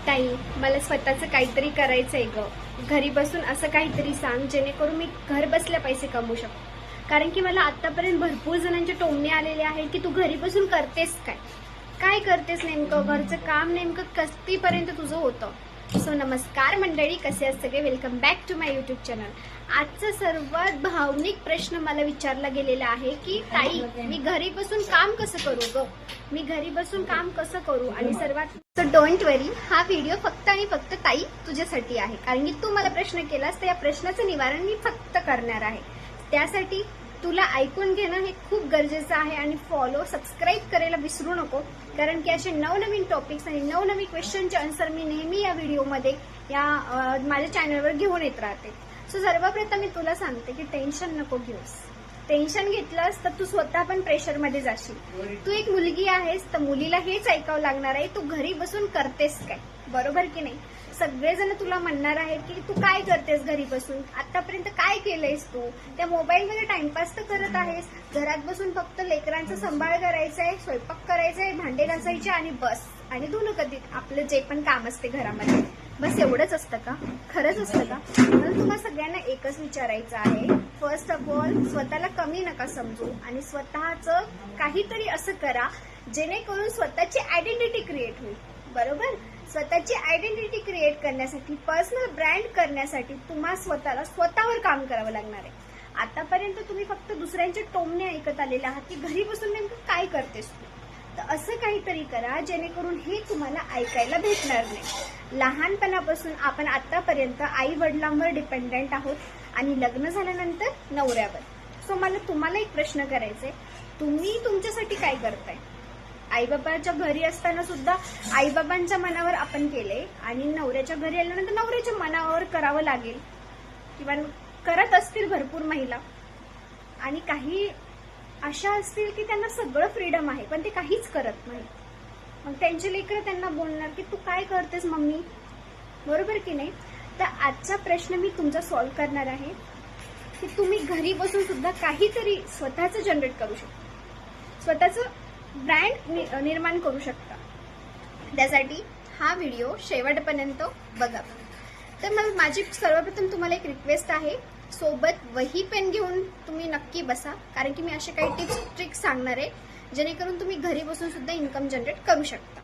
ताई, मला स्वतःचं काहीतरी करायचंय ग. घरी बसून असं काहीतरी सांग जेणेकरून मी घर बसल्या पैसे कमवू शकतो. कारण की मला आतापर्यंत भरपूर जणांचे टोमणे आलेले आहेत की तू घरी बसून करतेस काय, काय करतेस नेमकं, घरचं काम नेमकं कितीपर्यंत तुझं होतं. सो नमस्कार मंडळी, कसे असं सगळे. Welcome back to my YouTube channel. आजचा सर्वात भावनिक प्रश्न मला विचारला गेलेला आहे की ताई, मी घरी बसून काम कसं करू ग, मी घरी बसून काम कसं करू. आणि सर्वात डोंट वरी, हा व्हिडिओ फक्त आणि फक्त ताई तुझ्यासाठी आहे. कारण की तू मला प्रश्न केलास तर या प्रश्नाचं निवारण मी फक्त करणार आहे. त्यासाठी तुला ऐकून घेणं हे खूप गरजेचं आहे. आणि फॉलो सबस्क्राईब करायला विसरू नको, कारण की असे नवनवीन टॉपिक्स आणि नवनवीन क्वेश्चनचे आन्सर मी नेहमी या व्हिडिओमध्ये माझ्या चॅनलवर घेऊन येत राहते. सो सर्वप्रथम मी तुला सांगते की टेन्शन नको घेऊस. टेन्शन घेतलंस तर तू स्वतः पण प्रेशरमध्ये जाशील. तू एक मुलगी आहेस तर मुलीला हेच ऐकावं लागणार आहे, तू घरी बसून करतेस काय, बरोबर की नाही. सगळेजण तुला म्हणणार आहेत की तू काय करतेस घरी बसून, आतापर्यंत काय केलंयस तू, त्या मोबाईलमध्ये टाइमपास तर करत आहेस. घरात बसून फक्त लेकरांचा सांभाळ करायचा आहे, स्वयंपाक करायचा आहे, भांडे घासायचे आणि बस, आणि धुणं कधी आपलं जे पण काम असते घरामध्ये, बस एवढंच असतं का, खरंच असतं का. म्हणून तुम्हाला सगळ्यांना एकच विचारायचं आहे, फर्स्ट ऑफ ऑल स्वतःला कमी नका समजू आणि स्वतःचं काहीतरी असं करा जेणेकरून स्वतःची आयडेंटिटी क्रिएट होईल, बरोबर. स्वतःची आयडेंटिटी क्रिएट करण्यासाठी, पर्सनल ब्रँड करण्यासाठी तुम्हाला स्वतःवर काम करावं लागणार आहे. आतापर्यंत तुम्ही फक्त दुसऱ्यांचे टोमणे ऐकत आलेले आहात की घरी बसून नेमकं काय करतेस तू. तर असं काहीतरी करा जेणेकरून हे तुम्हाला ऐकायला भेटणार नाही. लहानपणापासून आपण आतापर्यंत आई वडिलांवर डिपेंडेंट आहोत आणि लग्न झाल्यानंतर नवऱ्यावर. सो मला तुम्हाला एक प्रश्न करायचा आहे, तुम्ही तुमच्यासाठी काय करताय. आईबाबाच्या घरी असताना सुद्धा आईबाबांच्या मनावर आपण केले आणि नवऱ्याच्या घरी आल्यानंतर नवऱ्याच्या मनावर करावं लागेल, किंवा करत असतील भरपूर महिला. आणि काही अशा असतील की त्यांना सगळं फ्रीडम आहे पण ते काहीच करत नाही. मग त्यांचे लेकरं त्यांना बोलणार की तू काय करतेस मम्मी, बरोबर की नाही. तर आजचा प्रश्न मी तुमचा सॉल्व्ह करणार आहे की तुम्ही घरी बसून सुद्धा काहीतरी स्वतःचं जनरेट करू शकता, स्वतःचं ब्रँड निर्माण करू शकता. त्यासाठी हा व्हिडिओ शेवटपर्यंत बघा. तर मग माझी सर्वप्रथम तुम्हाला एक रिक्वेस्ट आहे, सोबत वही पेन घेऊन तुम्ही नक्की बसा, कारण की मी असे काही टिप्स ट्रिक्स सांगणार आहे जेणेकरून तुम्ही घरी बसून सुद्धा इन्कम जनरेट करू शकता.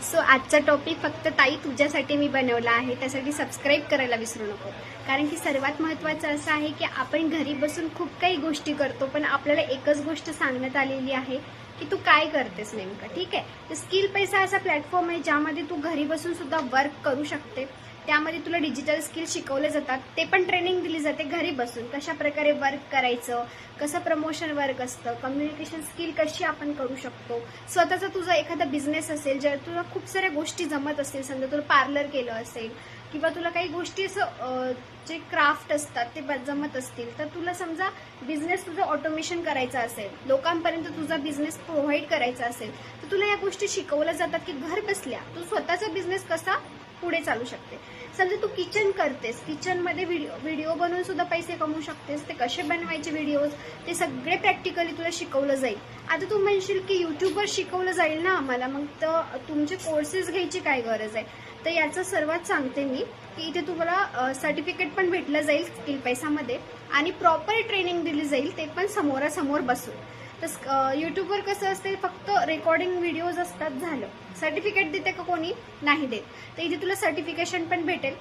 सो आजचा टॉपिक फक्त ताई तुझ्यासाठी मी बनवला आहे, त्यासाठी सबस्क्राईब करायला विसरू नको. कारण की सर्वात महत्त्वाचं असं आहे की आपण घरी बसून खूप काही गोष्टी करतो, पण आपल्याला एकच गोष्ट सांगण्यात आलेली आहे की तू काय करतेस नेमकं, ठीक आहे. तर स्किल पैसा असा प्लॅटफॉर्म आहे ज्यामध्ये तू घरी बसून सुद्धा वर्क करू शकते. त्यामध्ये तुला डिजिटल स्किल शिकवले जातात, ते पण ट्रेनिंग दिली जाते घरी बसून. कशा प्रकारे वर्क करायचं, कसं प्रमोशन वर्क असतं, कम्युनिकेशन स्किल कशी आपण करू शकतो. स्वतःचा तुझा एखादा बिझनेस असेल, जर तुला खूप साऱ्या गोष्टी जमत असतील, समजा तुला पार्लर केलं असेल किंवा तुला काही गोष्टी असं जे क्राफ्ट असतात ते जमत असतील, तर तुला समजा बिझनेस तुझं ऑटोमेशन करायचं असेल, लोकांपर्यंत तुझा बिझनेस प्रोव्हाइड करायचा असेल, तर तुला या गोष्टी शिकवल्या जातात की घर बसल्या तू स्वतःचा बिझनेस कसा पुढे चालू शकते. समजा तू किचन करतेस, किचनमध्ये व्हिडिओ बनवून सुद्धा पैसे कमवू शकतेस. ते कसे बनवायचे व्हिडिओज ते सगळे प्रॅक्टिकली तुला शिकवलं जाईल. आता तू म्हणशील की युट्यूबवर शिकवलं जाईल ना आम्हाला, मग तर तुमचे कोर्सेस घ्यायची काय गरज आहे. तर याचं सर्वात सांगते मी की इथे तुम्हाला सर्टिफिकेट पण भेटलं जाईल स्किल पैसामध्ये आणि प्रॉपर ट्रेनिंग दिली जाईल, ते पण समोरासमोर बसून. तर युट्यूबवर कसं असते, फक्त रेकॉर्डिंग व्हिडिओज असतात, झालं. सर्टिफिकेट देते का कोणी, नाही देत. तर इथे तुला सर्टिफिकेशन पण भेटेल.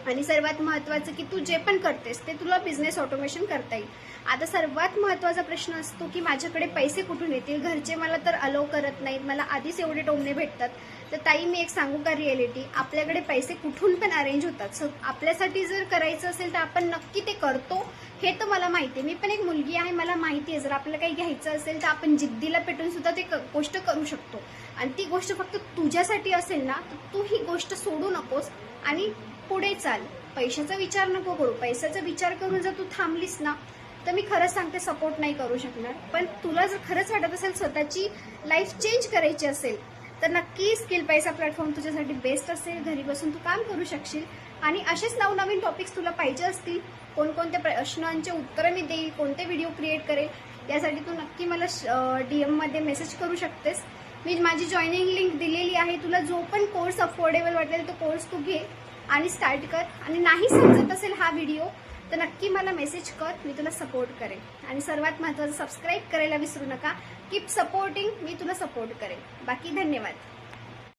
आणि सर्वात महत्त्वाचं की तू जे पण करतेस ते तुला बिझनेस ऑटोमेशन करता येईल. आता सर्वात महत्त्वाचा प्रश्न असतो की माझ्याकडे पैसे कुठून येतील, घरचे मला तर अलाउ करत नाहीत, मला आधीच एवढे टोमणे भेटतात. तर ताई मी एक सांगू का रिॲलिटी, आपल्याकडे पैसे कुठून पण अरेंज होतात. सो आपल्यासाठी जर करायचं असेल तर आपण नक्की ते करतो, हे तर मला माहिती आहे. मी पण एक मुलगी आहे, मला माहिती आहे जर आपल्याला काही घ्यायचं असेल तर आपण जिद्दीला पेटून सुद्धा ते गोष्ट करू शकतो. आणि ती गोष्ट फक्त तुझ्यासाठी असेल ना, तर तू ही गोष्ट सोडू नकोस आणि पुढे चाल. पैशाचा विचार नको करू. पैशाचा विचार करून जर तू थांबलीस ना, तर मी खरंच सांगते सपोर्ट नाही करू शकणार. पण तुला जर खरंच वाटत असेल स्वतःची लाईफ चेंज करायची असेल तर नक्की स्किल पैसा प्लॅटफॉर्म तुझ्यासाठी बेस्ट असेल. घरी बसून तू काम करू शकशील. आणि असेच नवनवीन टॉपिक्स तुला पाहिजे असतील, कोणकोणत्या प्रश्नांचे उत्तरं मी देईल, कोणते व्हिडिओ क्रिएट करेल, यासाठी तू नक्की मला DM मध्ये मेसेज करू शकतेस. मी माझी जॉईनिंग लिंक दिलेली आहे. तुला जो पण कोर्स अफोर्डेबल वाटेल तो कोर्स तू घे आणि स्टार्ट कर. आणि नाही समजत असेल हा व्हिडिओ तर नक्की मला मेसेज कर, मी तुला सपोर्ट करेन. आणि सर्वात महत्त्वाचं सबस्क्राईब करायला विसरू नका. कीप सपोर्टिंग, मी तुला सपोर्ट करेन. बाकी धन्यवाद.